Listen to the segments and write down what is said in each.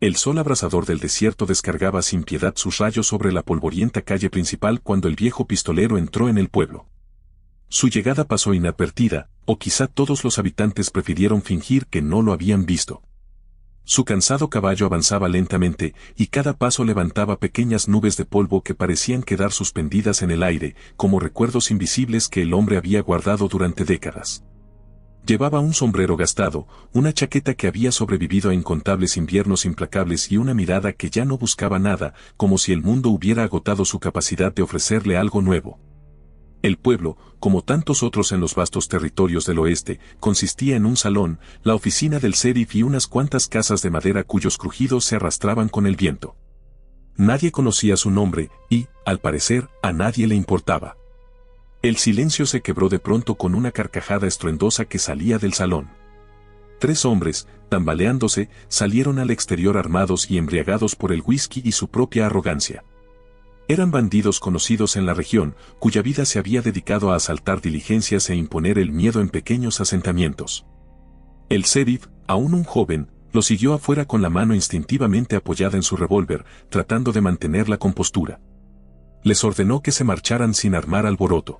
El sol abrasador del desierto descargaba sin piedad sus rayos sobre la polvorienta calle principal cuando el viejo pistolero entró en el pueblo. Su llegada pasó inadvertida, o quizá todos los habitantes prefirieron fingir que no lo habían visto. Su cansado caballo avanzaba lentamente, y cada paso levantaba pequeñas nubes de polvo que parecían quedar suspendidas en el aire, como recuerdos invisibles que el hombre había guardado durante décadas. Llevaba un sombrero gastado, una chaqueta que había sobrevivido a incontables inviernos implacables y una mirada que ya no buscaba nada, como si el mundo hubiera agotado su capacidad de ofrecerle algo nuevo. El pueblo, como tantos otros en los vastos territorios del oeste, consistía en un salón, la oficina del sheriff y unas cuantas casas de madera cuyos crujidos se arrastraban con el viento. Nadie conocía su nombre y, al parecer, a nadie le importaba. El silencio se quebró de pronto con una carcajada estruendosa que salía del salón. 3 hombres, tambaleándose, salieron al exterior armados y embriagados por el whisky y su propia arrogancia. Eran bandidos conocidos en la región, cuya vida se había dedicado a asaltar diligencias e imponer el miedo en pequeños asentamientos. El sheriff, aún un joven, lo siguió afuera con la mano instintivamente apoyada en su revólver, tratando de mantener la compostura. Les ordenó que se marcharan sin armar alboroto.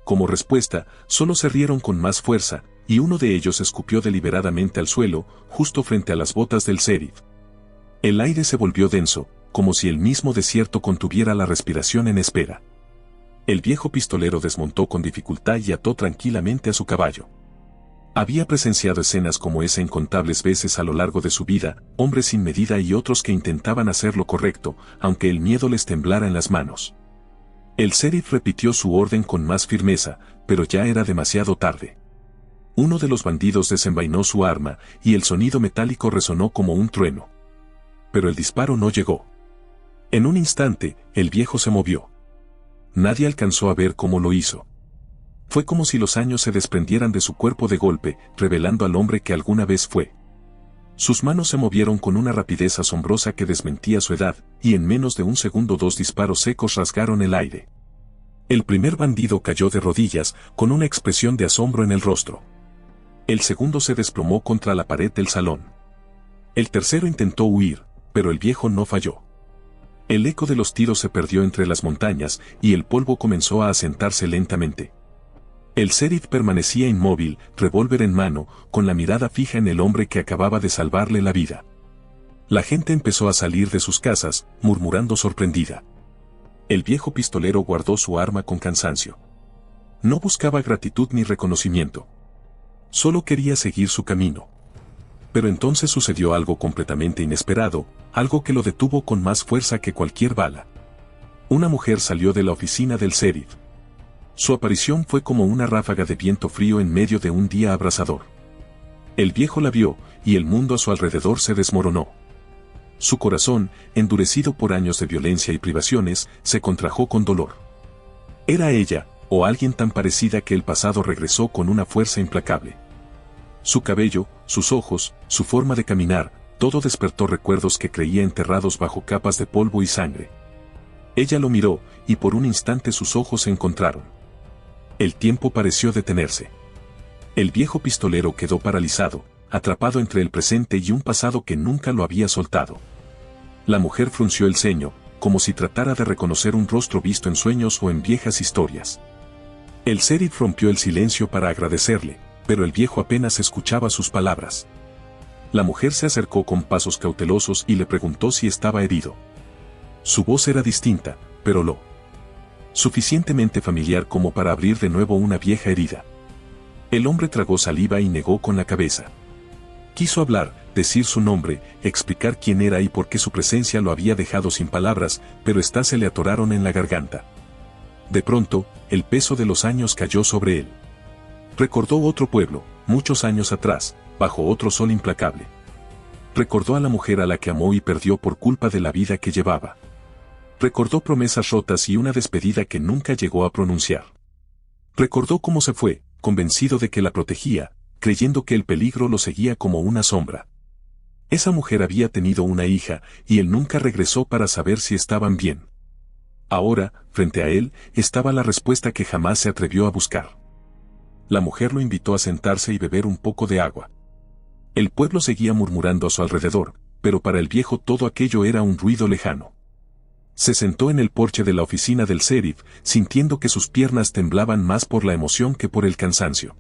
Como respuesta, solo se rieron con más fuerza, y uno de ellos escupió deliberadamente al suelo, justo frente a las botas del sheriff. El aire se volvió denso, como si el mismo desierto contuviera la respiración en espera. El viejo pistolero desmontó con dificultad y ató tranquilamente a su caballo. Había presenciado escenas como esa incontables veces a lo largo de su vida, hombres sin medida y otros que intentaban hacer lo correcto, aunque el miedo les temblara en las manos. El sheriff repitió su orden con más firmeza, pero ya era demasiado tarde. Uno de los bandidos desenvainó su arma, y el sonido metálico resonó como un trueno. Pero el disparo no llegó. En un instante, el viejo se movió. Nadie alcanzó a ver cómo lo hizo. Fue como si los años se desprendieran de su cuerpo de golpe, revelando al hombre que alguna vez fue. Sus manos se movieron con una rapidez asombrosa que desmentía su edad, y en menos de un segundo 2 disparos secos rasgaron el aire. El primer bandido cayó de rodillas, con una expresión de asombro en el rostro. El segundo se desplomó contra la pared del salón. El tercero intentó huir, pero el viejo no falló. El eco de los tiros se perdió entre las montañas, y el polvo comenzó a asentarse lentamente. El sheriff permanecía inmóvil, revólver en mano, con la mirada fija en el hombre que acababa de salvarle la vida. La gente empezó a salir de sus casas, murmurando sorprendida. El viejo pistolero guardó su arma con cansancio. No buscaba gratitud ni reconocimiento. Solo quería seguir su camino. Pero entonces sucedió algo completamente inesperado, algo que lo detuvo con más fuerza que cualquier bala. Una mujer salió de la oficina del sheriff. Su aparición fue como una ráfaga de viento frío en medio de un día abrasador. El viejo la vio, y el mundo a su alrededor se desmoronó. Su corazón, endurecido por años de violencia y privaciones, se contrajo con dolor. Era ella, o alguien tan parecida que el pasado regresó con una fuerza implacable. Su cabello, sus ojos, su forma de caminar, todo despertó recuerdos que creía enterrados bajo capas de polvo y sangre. Ella lo miró, y por un instante sus ojos se encontraron. El tiempo pareció detenerse. El viejo pistolero quedó paralizado, atrapado entre el presente y un pasado que nunca lo había soltado. La mujer frunció el ceño, como si tratara de reconocer un rostro visto en sueños o en viejas historias. El sheriff rompió el silencio para agradecerle, pero el viejo apenas escuchaba sus palabras. La mujer se acercó con pasos cautelosos y le preguntó si estaba herido. Su voz era distinta, pero lo suficientemente familiar como para abrir de nuevo una vieja herida. El hombre tragó saliva y negó con la cabeza. Quiso hablar, decir su nombre, explicar quién era y por qué su presencia lo había dejado sin palabras, pero éstas se le atoraron en la garganta. De pronto, el peso de los años cayó sobre él. Recordó otro pueblo, muchos años atrás, bajo otro sol implacable. Recordó a la mujer a la que amó y perdió por culpa de la vida que llevaba. Recordó promesas rotas y una despedida que nunca llegó a pronunciar. Recordó cómo se fue, convencido de que la protegía, creyendo que el peligro lo seguía como una sombra. Esa mujer había tenido una hija, y él nunca regresó para saber si estaban bien. Ahora, frente a él, estaba la respuesta que jamás se atrevió a buscar. La mujer lo invitó a sentarse y beber un poco de agua. El pueblo seguía murmurando a su alrededor, pero para el viejo todo aquello era un ruido lejano. Se sentó en el porche de la oficina del sheriff, sintiendo que sus piernas temblaban más por la emoción que por el cansancio.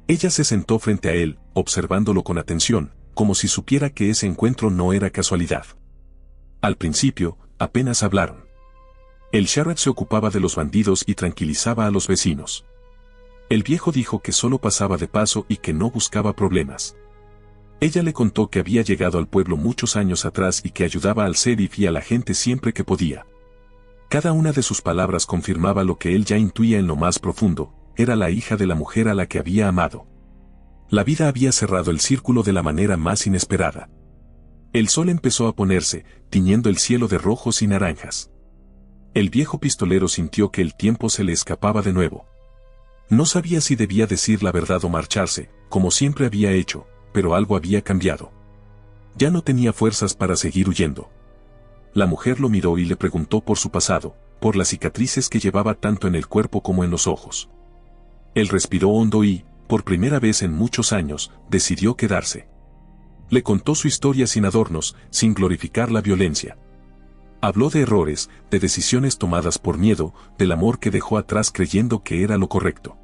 Ella se sentó frente a él, observándolo con atención, como si supiera que ese encuentro no era casualidad. Al principio, apenas hablaron. El sheriff se ocupaba de los bandidos y tranquilizaba a los vecinos. El viejo dijo que solo pasaba de paso y que no buscaba problemas. Ella le contó que había llegado al pueblo muchos años atrás y que ayudaba al sheriff y a la gente siempre que podía. Cada una de sus palabras confirmaba lo que él ya intuía en lo más profundo: era la hija de la mujer a la que había amado. La vida había cerrado el círculo de la manera más inesperada. El sol empezó a ponerse, tiñendo el cielo de rojos y naranjas. El viejo pistolero sintió que el tiempo se le escapaba de nuevo. No sabía si debía decir la verdad o marcharse, como siempre había hecho, pero algo había cambiado. Ya no tenía fuerzas para seguir huyendo. La mujer lo miró y le preguntó por su pasado, por las cicatrices que llevaba tanto en el cuerpo como en los ojos. Él respiró hondo y, por primera vez en muchos años, decidió quedarse. Le contó su historia sin adornos, sin glorificar la violencia. Habló de errores, de decisiones tomadas por miedo, del amor que dejó atrás creyendo que era lo correcto.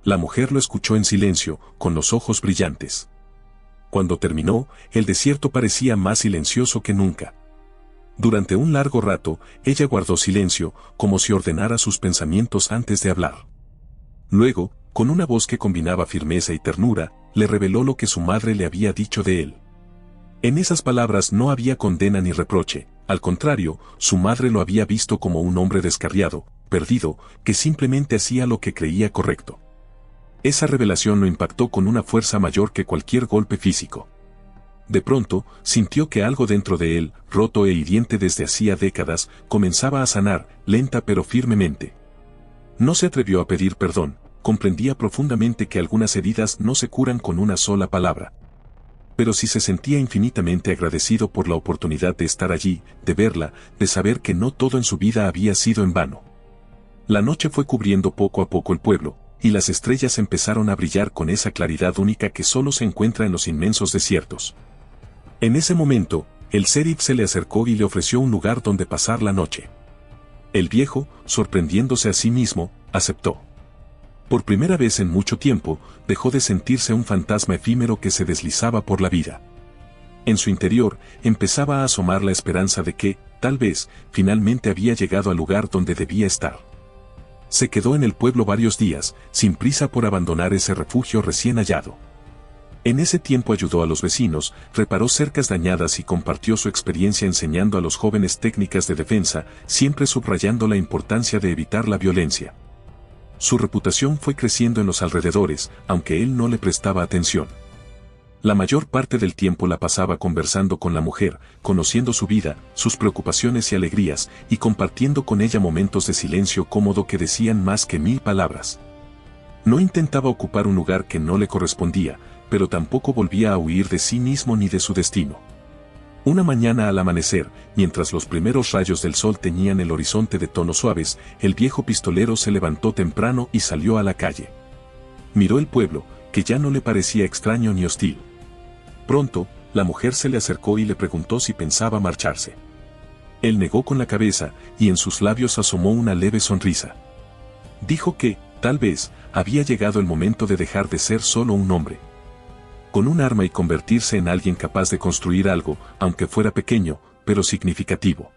La mujer lo escuchó en silencio, con los ojos brillantes. Cuando terminó, el desierto parecía más silencioso que nunca. Durante un largo rato, ella guardó silencio, como si ordenara sus pensamientos antes de hablar. Luego, con una voz que combinaba firmeza y ternura, le reveló lo que su madre le había dicho de él. En esas palabras no había condena ni reproche, al contrario, su madre lo había visto como un hombre descarriado, perdido, que simplemente hacía lo que creía correcto. Esa revelación lo impactó con una fuerza mayor que cualquier golpe físico. De pronto, sintió que algo dentro de él, roto e hiriente desde hacía décadas, comenzaba a sanar, lenta pero firmemente. No se atrevió a pedir perdón, comprendía profundamente que algunas heridas no se curan con una sola palabra. Pero sí se sentía infinitamente agradecido por la oportunidad de estar allí, de verla, de saber que no todo en su vida había sido en vano. La noche fue cubriendo poco a poco el pueblo, y las estrellas empezaron a brillar con esa claridad única que solo se encuentra en los inmensos desiertos. En ese momento, el sheriff se le acercó y le ofreció un lugar donde pasar la noche. El viejo, sorprendiéndose a sí mismo, aceptó. Por primera vez en mucho tiempo, dejó de sentirse un fantasma efímero que se deslizaba por la vida. En su interior, empezaba a asomar la esperanza de que, tal vez, finalmente había llegado al lugar donde debía estar. Se quedó en el pueblo varios días, sin prisa por abandonar ese refugio recién hallado. En ese tiempo ayudó a los vecinos, reparó cercas dañadas y compartió su experiencia enseñando a los jóvenes técnicas de defensa, siempre subrayando la importancia de evitar la violencia. Su reputación fue creciendo en los alrededores, aunque él no le prestaba atención. La mayor parte del tiempo la pasaba conversando con la mujer, conociendo su vida, sus preocupaciones y alegrías, y compartiendo con ella momentos de silencio cómodo que decían más que 1000 palabras. No intentaba ocupar un lugar que no le correspondía, pero tampoco volvía a huir de sí mismo ni de su destino. Una mañana al amanecer, mientras los primeros rayos del sol teñían el horizonte de tonos suaves, el viejo pistolero se levantó temprano y salió a la calle. Miró el pueblo, que ya no le parecía extraño ni hostil. Pronto, la mujer se le acercó y le preguntó si pensaba marcharse. Él negó con la cabeza, y en sus labios asomó una leve sonrisa. Dijo que, tal vez, había llegado el momento de dejar de ser solo un hombre con un arma y convertirse en alguien capaz de construir algo, aunque fuera pequeño, pero significativo.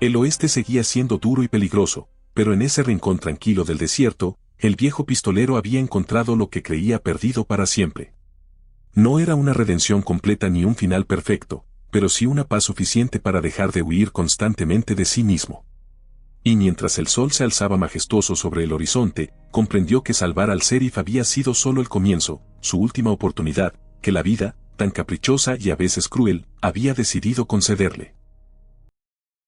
El oeste seguía siendo duro y peligroso, pero en ese rincón tranquilo del desierto, el viejo pistolero había encontrado lo que creía perdido para siempre. No era una redención completa ni un final perfecto, pero sí una paz suficiente para dejar de huir constantemente de sí mismo. Y mientras el sol se alzaba majestuoso sobre el horizonte, comprendió que salvar al sheriff había sido solo el comienzo, su última oportunidad, que la vida, tan caprichosa y a veces cruel, había decidido concederle.